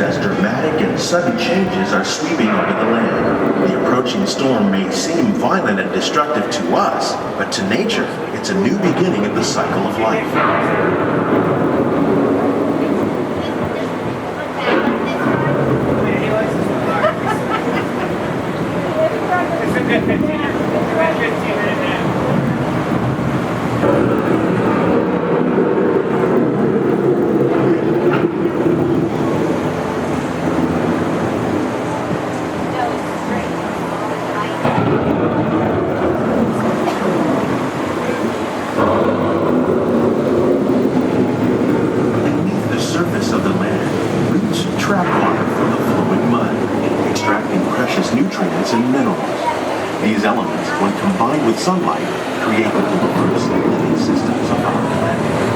as dramatic and sudden changes are sweeping over the land. The approaching storm may seem violent and destructive to us, but to nature, it's a new beginning of the cycle of life. These elements, when combined with sunlight, create the diverse living systems of our planet.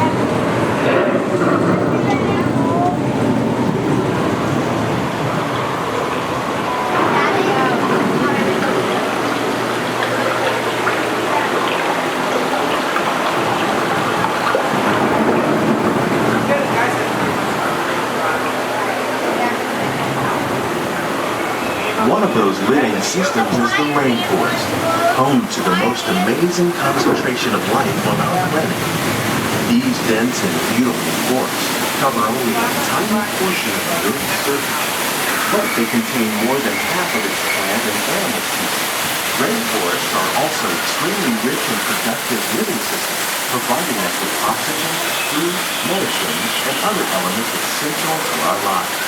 One of those living systems is the rainforest, home to the most amazing concentration of life on our planet. These dense and beautiful forests cover only a tiny portion of the Earth's surface, but they contain more than half of its plant and animal species. Rainforests are also extremely rich and productive living systems, providing us with oxygen, food, medicine, and other elements essential to our lives.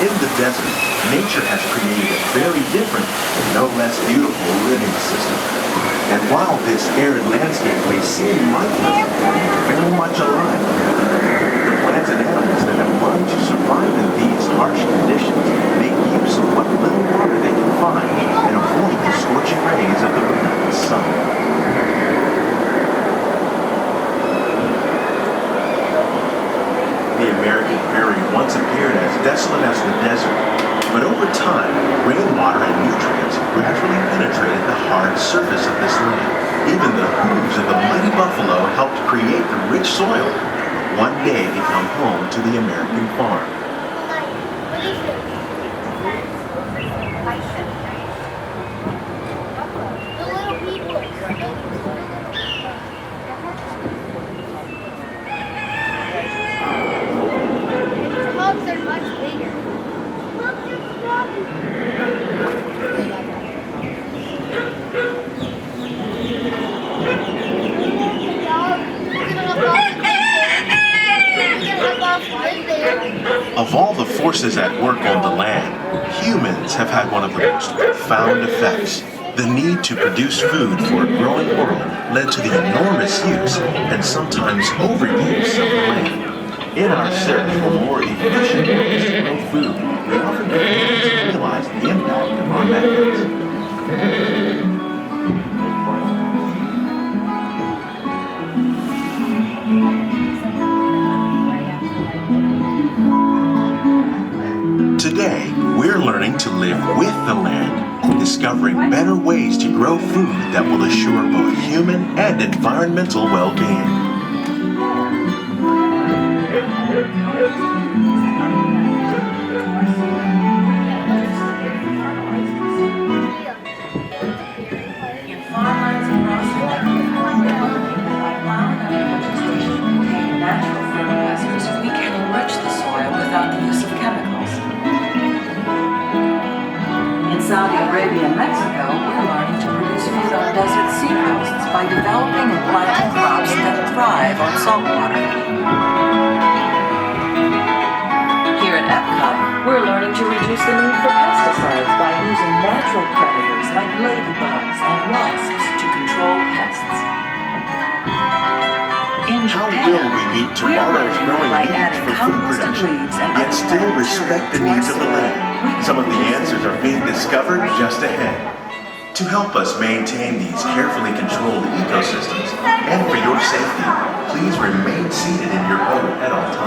In the desert, nature has created a very different, but no less beautiful living system. And while this arid landscape may seem lifeless, it's very much alive. The plants and animals that have learned to survive in these harsh conditions make use of what little water they can find and avoid the scorching rays of the relentless sun. The American prairie once appeared as desolate as the desert, but over time, rainwater and nutrients gradually penetrated the hard surface of this land. Even the hooves of the mighty buffalo helped create the rich soil that one day become home to the American farm. Of all the forces at work on the land, humans have had one of the most profound effects. The need to produce food for a growing world led to the enormous use and sometimes overuse of the land. In our search for more efficient ways to grow food, we often fail to realize the impact of our methods. Today, we're learning to live with the land, discovering better ways to grow food that will assure both human and environmental well-being. Natural fertilizers, we can enrich the soil without the use of chemicals. In Saudi Arabia and Mexico, we're learning to produce food on desert seacoasts by developing and planting crops that thrive on salt water. Here at Epcot, we're learning to reduce the need for pesticides by using natural predators like ladybugs and wasps to control pests. How will we meet tomorrow's growing needs for food production, yet still respect the needs of the land? Some of the answers are being discovered just ahead. To help us maintain these carefully controlled ecosystems, and for your safety, please remain seated in your boat at all times.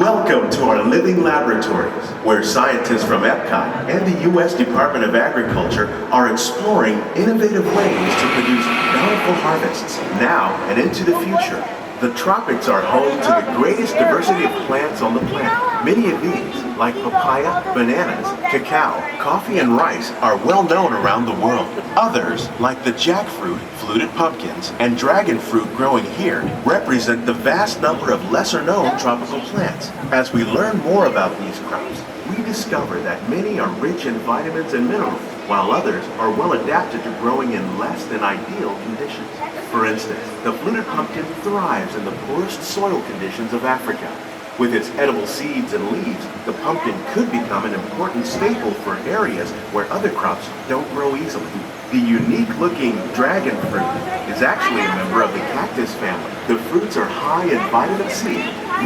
Welcome to our living laboratories, where scientists from Epcot and the U.S. Department of Agriculture are exploring innovative ways to produce bountiful harvests now and into the future. The tropics are home to the greatest diversity of plants on the planet. Many of these, like papaya, bananas, cacao, coffee, and rice, are well known around the world. Others, like the jackfruit, fluted pumpkins, and dragon fruit growing here, represent the vast number of lesser-known tropical plants. As we learn more about these crops, we discover that many are rich in vitamins and minerals, while others are well adapted to growing in less than ideal conditions. For instance, the fluted pumpkin thrives in the poorest soil conditions of Africa. With its edible seeds and leaves, the pumpkin could become an important staple for areas where other crops don't grow easily. The unique-looking dragon fruit is actually a member of the cactus family. The fruits are high in vitamin C,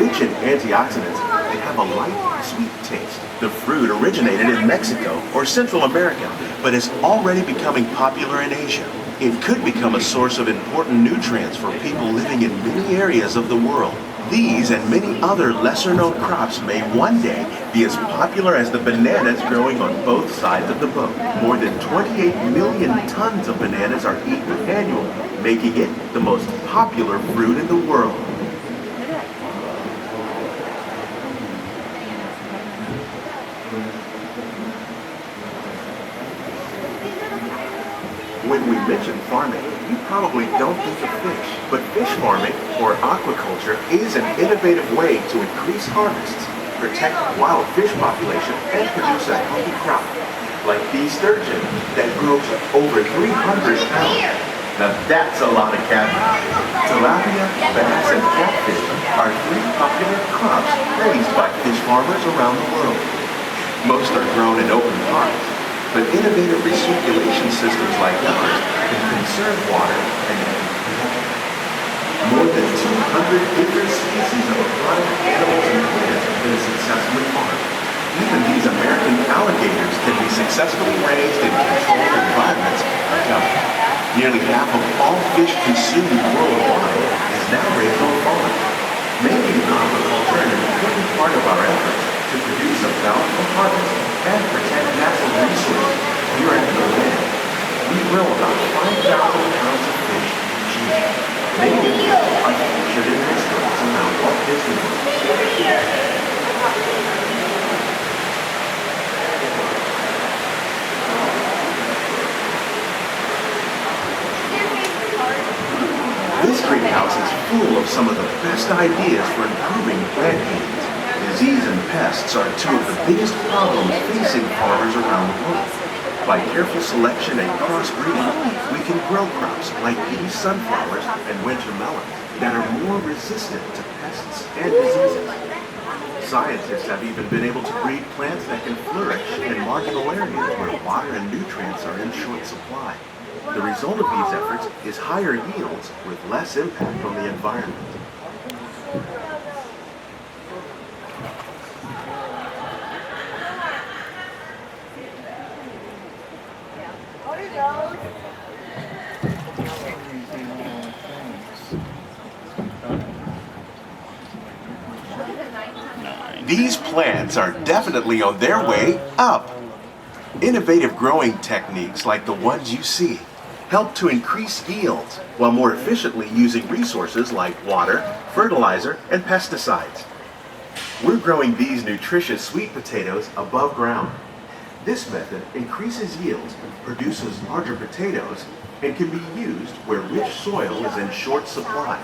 rich in antioxidants, and have a light, sweet taste. The fruit originated in Mexico or Central America, but is already becoming popular in Asia. It could become a source of important nutrients for people living in many areas of the world. These and many other lesser-known crops may one day be as popular as the bananas growing on both sides of the boat. More than 28 million tons of bananas are eaten annually, making it the most popular fruit in the world. When we mention farming, you probably don't think of fish, but fish farming, or aquaculture, is an innovative way to increase harvests, protect wild fish population, and produce a healthy crop, like these sturgeon that grows over 300 pounds. Now that's a lot of catfish. Tilapia, bass, and catfish are three popular crops raised by fish farmers around the world. Most are grown in open ponds, but innovative recirculation systems like ours can conserve water and energy. More than 200 different species of aquatic animals and plants have been successfully farmed. Even these American alligators can be successfully raised in controlled environments like ours. Nearly half of all fish consumed worldwide is now raised on farms, making aquaculture an important part of our efforts to produce a bountiful harvest and protect natural resources here at the land. We grow about 5,000 pounds of fish each year. Many of them are featured in restaurants around Walt Disney World. This greenhouse is full of some of the best ideas for improving plant yields. Disease and pests are two of the biggest problems facing farmers around the world. By careful selection and crossbreeding, we can grow crops like these sunflowers and winter melons that are more resistant to pests and diseases. Scientists have even been able to breed plants that can flourish in marginal areas where water and nutrients are in short supply. The result of these efforts is higher yields with less impact on the environment. These plants are definitely on their way up. Innovative growing techniques like the ones you see help to increase yields while more efficiently using resources like water, fertilizer, and pesticides. We're growing these nutritious sweet potatoes above ground. This method increases yields, produces larger potatoes, and can be used where rich soil is in short supply.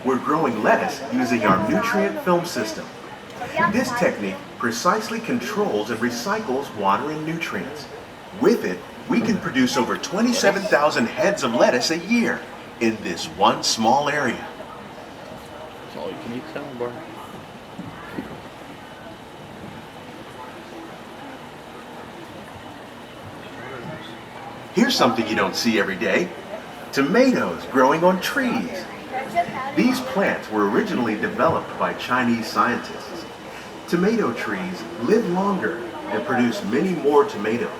We're growing lettuce using our nutrient film system. This technique precisely controls and recycles water and nutrients. With it, we can produce over 27,000 heads of lettuce a year in this one small area. That's all you can eat salad bar. Here's something you don't see every day. Tomatoes growing on trees. These plants were originally developed by Chinese scientists. Tomato trees live longer and produce many more tomatoes.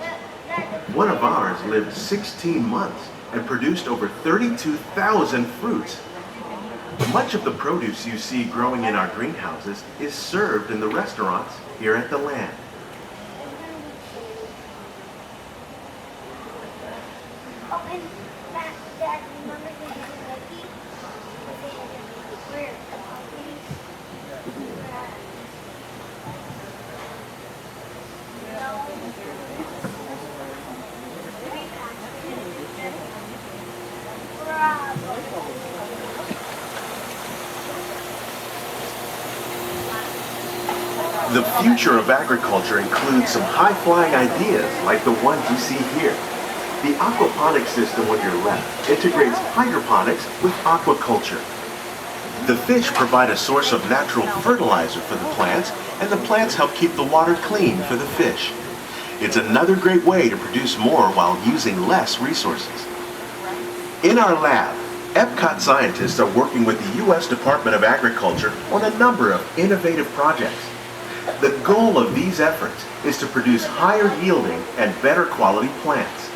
One of ours lived 16 months and produced over 32,000 fruits. Much of the produce you see growing in our greenhouses is served in the restaurants here at the land. The future of agriculture includes some high-flying ideas like the ones you see here. The aquaponics system on your left integrates hydroponics with aquaculture. The fish provide a source of natural fertilizer for the plants, and the plants help keep the water clean for the fish. It's another great way to produce more while using less resources. In our lab, Epcot scientists are working with the U.S. Department of Agriculture on a number of innovative projects. The goal of these efforts is to produce higher yielding and better quality plants.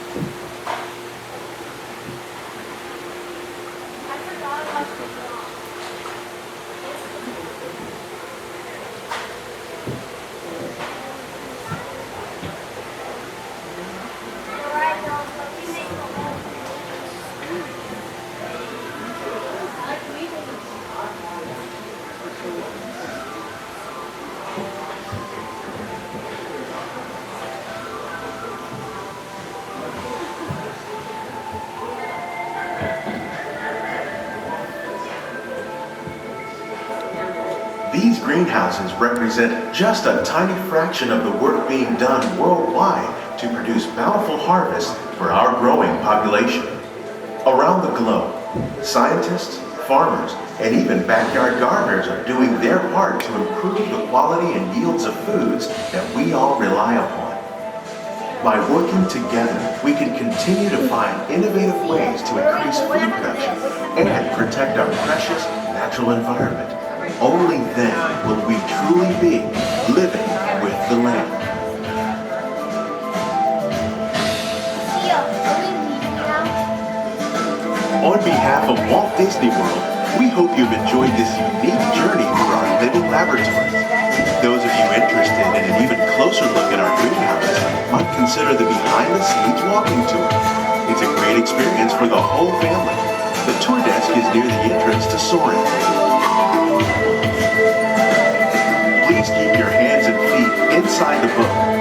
These greenhouses represent just a tiny fraction of the work being done worldwide to produce bountiful harvests for our growing population. Around the globe, scientists, farmers, and even backyard gardeners are doing their part to improve the quality and yields of foods that we all rely upon. By working together, we can continue to find innovative ways to increase food production and protect our precious natural environment. Only then will we truly be living with the land. On behalf of Walt Disney World, we hope you've enjoyed this unique journey through our living laboratories. Those of you interested in an even closer look at our greenhouses might consider the behind-the-scenes walking tour. It's a great experience for the whole family. The tour desk is near the entrance to Soaring. Please keep your hands and feet inside the boat